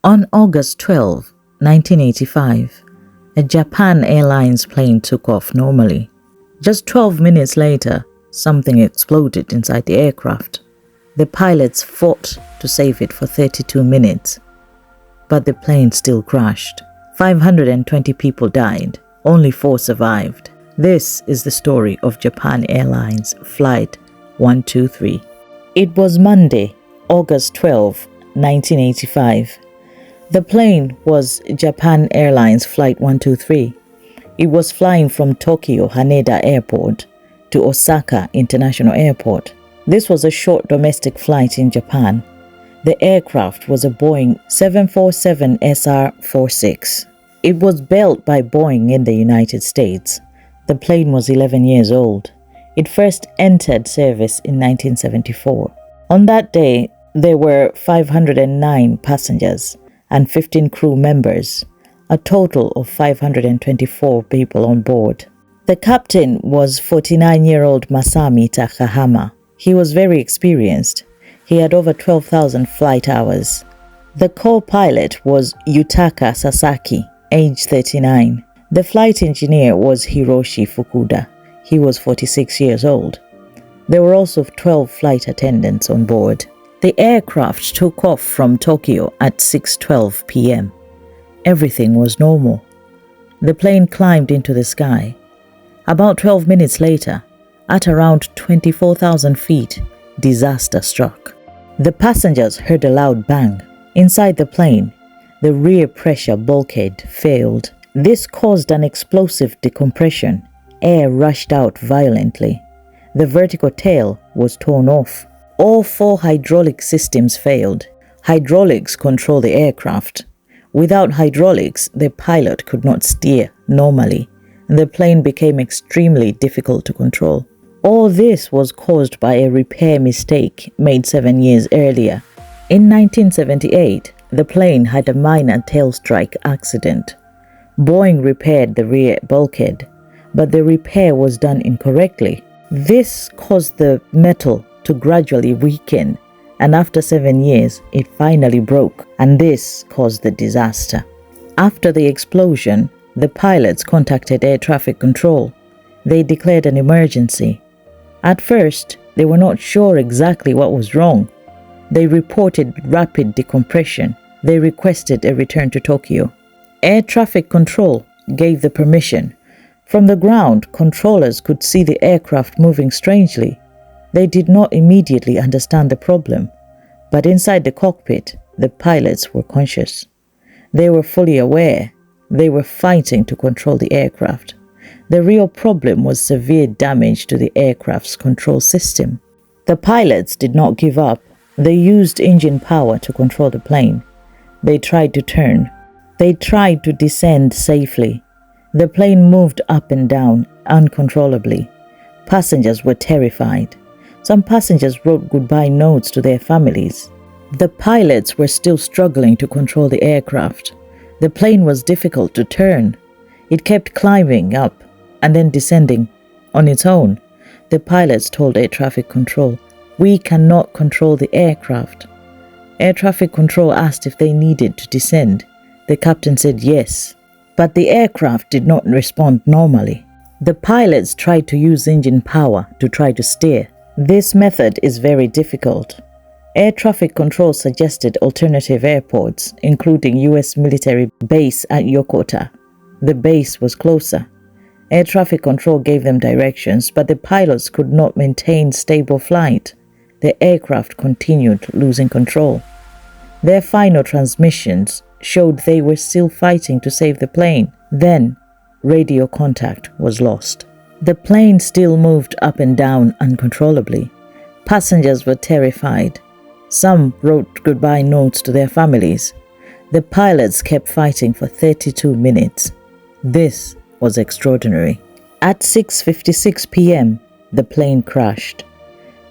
On August 12, 1985, a Japan Airlines plane took off normally. Just 12 minutes later, something exploded inside the aircraft. The pilots fought to save it for 32 minutes, but the plane still crashed. 520 people died, only 4 survived. This is the story of Japan Airlines Flight 123. It was Monday, August 12, 1985. The plane was Japan Airlines Flight 123. It was flying from Tokyo Haneda Airport to Osaka International Airport. This was a short domestic flight in Japan. The aircraft was a Boeing 747 SR-46. It was built by Boeing in the United States. The plane was 11 years old. It first entered service in 1974. On that day, there were 509 passengers and 15 crew members, a total of 524 people on board. The captain was 49-year-old Masami Takahama. He was very experienced. He had over 12,000 flight hours. The co-pilot was Yutaka Sasaki, age 39. The flight engineer was Hiroshi Fukuda. He was 46 years old. There were also 12 flight attendants on board. The aircraft took off from Tokyo at 6:12 p.m. Everything was normal. The plane climbed into the sky. About 12 minutes later, at around 24,000 feet, disaster struck. The passengers heard a loud bang. Inside the plane, the rear pressure bulkhead failed. This caused an explosive decompression. Air rushed out violently. The vertical tail was torn off. All 4 hydraulic systems failed. Hydraulics control the aircraft. Without hydraulics, the pilot could not steer normally, and the plane became extremely difficult to control. All this was caused by a repair mistake made 7 years earlier. In 1978, the plane had a minor tail strike accident. Boeing repaired the rear bulkhead, but the repair was done incorrectly. This caused the metal to gradually weaken, and after 7 years, it finally broke, and this caused the disaster. After the explosion, the pilots contacted air traffic control. They declared an emergency. At first, they were not sure exactly what was wrong. They reported rapid decompression. They requested a return to Tokyo. Air traffic control gave the permission. From the ground, controllers could see the aircraft moving strangely. They did not immediately understand the problem, but inside the cockpit, the pilots were conscious. They were fully aware. They were fighting to control the aircraft. The real problem was severe damage to the aircraft's control system. The pilots did not give up. They used engine power to control the plane. They tried to turn. They tried to descend safely. The plane moved up and down uncontrollably. Passengers were terrified. Some passengers wrote goodbye notes to their families. The pilots were still struggling to control the aircraft. The plane was difficult to turn. It kept climbing up and then descending on its own. The pilots told air traffic control, "We cannot control the aircraft." Air traffic control asked if they needed to descend. The captain said yes, but the aircraft did not respond normally. The pilots tried to use engine power to try to steer. This method is very difficult. Air traffic control suggested alternative airports, including U.S. military base at Yokota. The base was closer. Air traffic control gave them directions, but the pilots could not maintain stable flight. The aircraft continued losing control. Their final transmissions showed they were still fighting to save the plane. Then, radio contact was lost. The plane still moved up and down uncontrollably. Passengers were terrified. Some wrote goodbye notes to their families. The pilots kept fighting for 32 minutes. This was extraordinary. At 6:56 p.m., the plane crashed.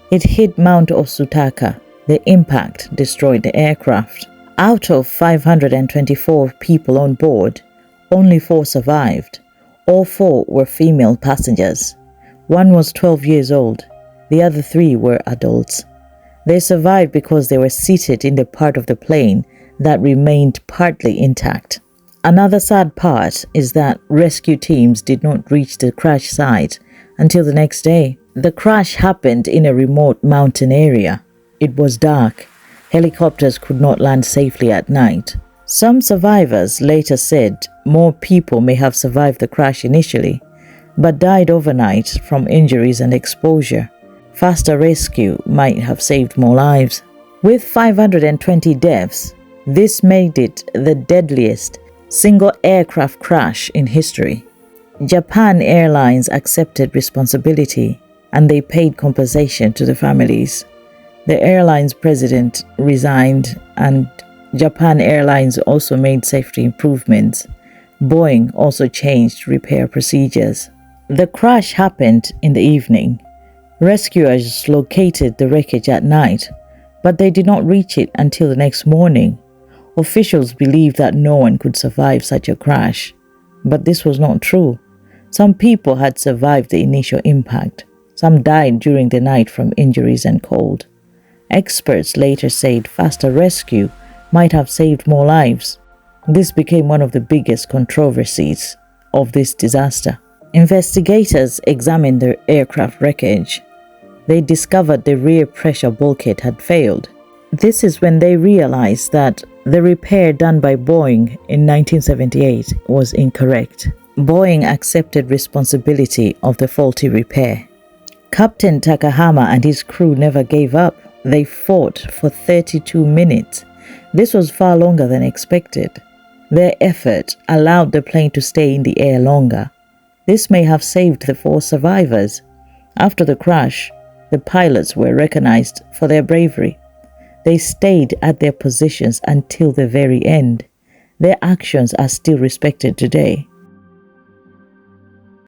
It hit Mount Osutaka. The impact destroyed the aircraft. Out of 524 people on board, only 4 survived. All 4 were female passengers. One was 12 years old. The other 3 were adults. They survived because they were seated in the part of the plane that remained partly intact. Another sad part is that rescue teams did not reach the crash site until the next day. The crash happened in a remote mountain area. It was dark. Helicopters could not land safely at night. Some survivors later said more people may have survived the crash initially, but died overnight from injuries and exposure. Faster rescue might have saved more lives. With 520 deaths, this made it the deadliest single aircraft crash in history. Japan Airlines accepted responsibility and they paid compensation to the families. The airline's president resigned and Japan Airlines also made safety improvements. Boeing also changed repair procedures. The crash happened in the evening. Rescuers located the wreckage at night, but they did not reach it until the next morning. Officials believed that no one could survive such a crash, but this was not true. Some people had survived the initial impact. Some died during the night from injuries and cold. Experts later said faster rescue might have saved more lives. This became one of the biggest controversies of this disaster. Investigators examined the aircraft wreckage. They discovered the rear pressure bulkhead had failed. This is when they realized that the repair done by Boeing in 1978 was incorrect. Boeing accepted responsibility of the faulty repair. Captain Takahama and his crew never gave up. They fought for 32 minutes. This was far longer than expected. Their effort allowed the plane to stay in the air longer. This may have saved the 4 survivors. After the crash, the pilots were recognized for their bravery. They stayed at their positions until the very end. Their actions are still respected today.